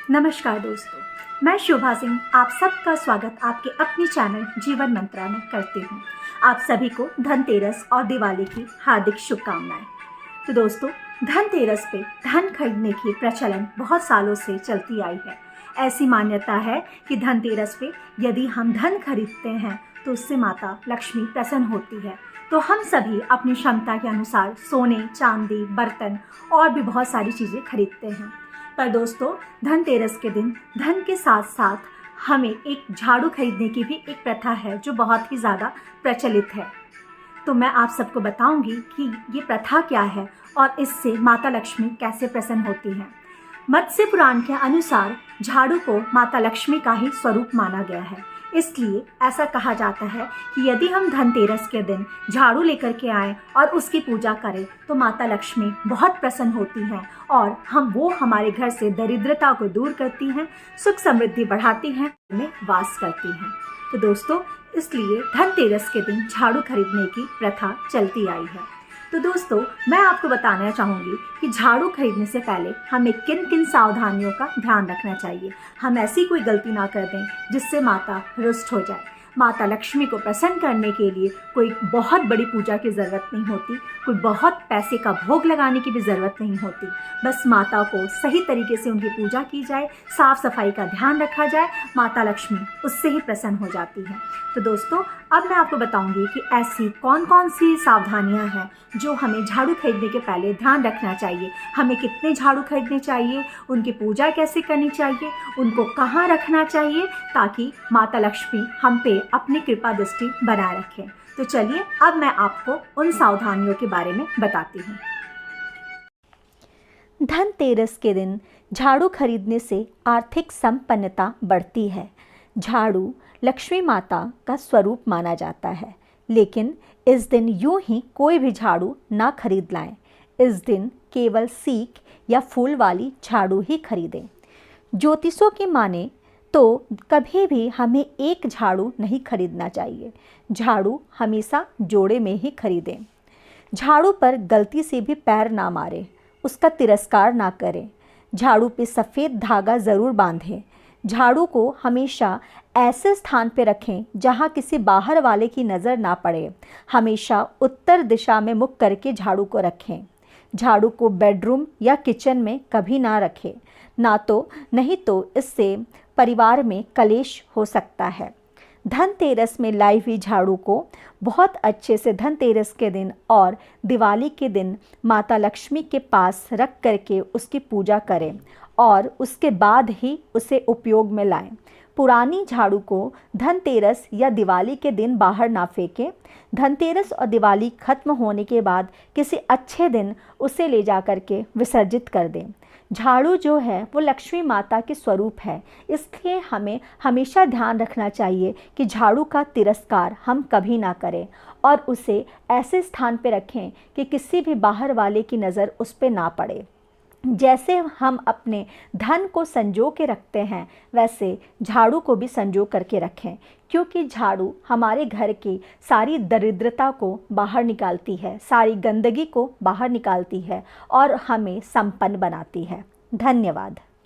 नमस्कार दोस्तों, मैं शोभा सिंह आप सबका स्वागत आपके अपने चैनल जीवन मंत्रा में करती हूँ। आप सभी को धनतेरस और दिवाली की हार्दिक शुभकामनाएं। तो दोस्तों, धनतेरस पे धन खरीदने की प्रचलन बहुत सालों से चलती आई है। ऐसी मान्यता है कि धनतेरस पे यदि हम धन खरीदते हैं तो उससे माता लक्ष्मी प्रसन्न होती है। तो हम सभी अपनी क्षमता के अनुसार सोने, चांदी, बर्तन और भी बहुत सारी चीज़ें खरीदते हैं। पर दोस्तों, धनतेरस के दिन धन के साथ साथ हमें एक झाड़ू खरीदने की भी एक प्रथा है जो बहुत ही ज़्यादा प्रचलित है। तो मैं आप सबको बताऊंगी कि ये प्रथा क्या है और इससे माता लक्ष्मी कैसे प्रसन्न होती हैं। मत्स्य पुराण के अनुसार झाड़ू को माता लक्ष्मी का ही स्वरूप माना गया है। इसलिए ऐसा कहा जाता है कि यदि हम धनतेरस के दिन झाड़ू लेकर के आएँ और उसकी पूजा करें तो माता लक्ष्मी बहुत प्रसन्न होती हैं और वो हमारे घर से दरिद्रता को दूर करती हैं, सुख समृद्धि बढ़ाती हैं, में वास करती हैं। तो दोस्तों, इसलिए धनतेरस के दिन झाड़ू खरीदने की प्रथा चलती आई है। तो दोस्तों, मैं आपको बताना चाहूँगी कि झाड़ू खरीदने से पहले हमें किन किन सावधानियों का ध्यान रखना चाहिए। हम ऐसी कोई गलती ना कर दें जिससे माता रुष्ट हो जाए। माता लक्ष्मी को प्रसन्न करने के लिए कोई बहुत बड़ी पूजा की ज़रूरत नहीं होती, कोई बहुत पैसे का भोग लगाने की भी ज़रूरत नहीं होती। बस माता को सही तरीके से उनकी पूजा की जाए, साफ़ सफाई का ध्यान रखा जाए, माता लक्ष्मी उससे ही प्रसन्न हो जाती है। तो दोस्तों, अब मैं आपको बताऊंगी कि ऐसी कौन कौन सी सावधानियां हैं जो हमें झाड़ू खरीदने के पहले ध्यान रखना चाहिए। हमें कितने झाड़ू खरीदने चाहिए, उनकी पूजा कैसे करनी चाहिए, उनको कहाँ रखना चाहिए ताकि माता लक्ष्मी हम पे अपनी कृपा दृष्टि बनाए रखें। तो चलिए, अब मैं आपको उन सावधानियों के बारे में बताती हूँ। धनतेरस के दिन झाड़ू खरीदने से आर्थिक संपन्नता बढ़ती है। झाड़ू लक्ष्मी माता का स्वरूप माना जाता है, लेकिन इस दिन यूं ही कोई भी झाड़ू ना खरीद लाएं। इस दिन केवल सीक या फूल वाली झाड़ू ही खरीदें। ज्योतिषों की माने तो कभी भी हमें एक झाड़ू नहीं खरीदना चाहिए। झाड़ू हमेशा जोड़े में ही खरीदें। झाड़ू पर गलती से भी पैर ना मारें, उसका तिरस्कार ना करें। झाड़ू पे सफ़ेद धागा ज़रूर बांधें। झाड़ू को हमेशा ऐसे स्थान पर रखें जहां किसी बाहर वाले की नज़र ना पड़े। हमेशा उत्तर दिशा में मुख करके झाड़ू को रखें। झाड़ू को बेडरूम या किचन में कभी ना रखें, नहीं तो इससे परिवार में कलेश हो सकता है। धनतेरस में लाई हुई झाड़ू को बहुत अच्छे से धनतेरस के दिन और दिवाली के दिन माता लक्ष्मी के पास रख करके उसकी पूजा करें और उसके बाद ही उसे उपयोग में लाएं। पुरानी झाड़ू को धनतेरस या दिवाली के दिन बाहर ना फेंकें। धनतेरस और दिवाली खत्म होने के बाद किसी अच्छे दिन उसे ले जा कर के विसर्जित कर दें। झाड़ू जो है वो लक्ष्मी माता के स्वरूप है, इसलिए हमें हमेशा ध्यान रखना चाहिए कि झाड़ू का तिरस्कार हम कभी ना करें और उसे ऐसे स्थान पर रखें कि किसी भी बाहर वाले की नज़र उस पर ना पड़े। जैसे हम अपने धन को संजो के रखते हैं, वैसे झाड़ू को भी संजो करके रखें, क्योंकि झाड़ू हमारे घर की सारी दरिद्रता को बाहर निकालती है, सारी गंदगी को बाहर निकालती है और हमें संपन्न बनाती है। धन्यवाद।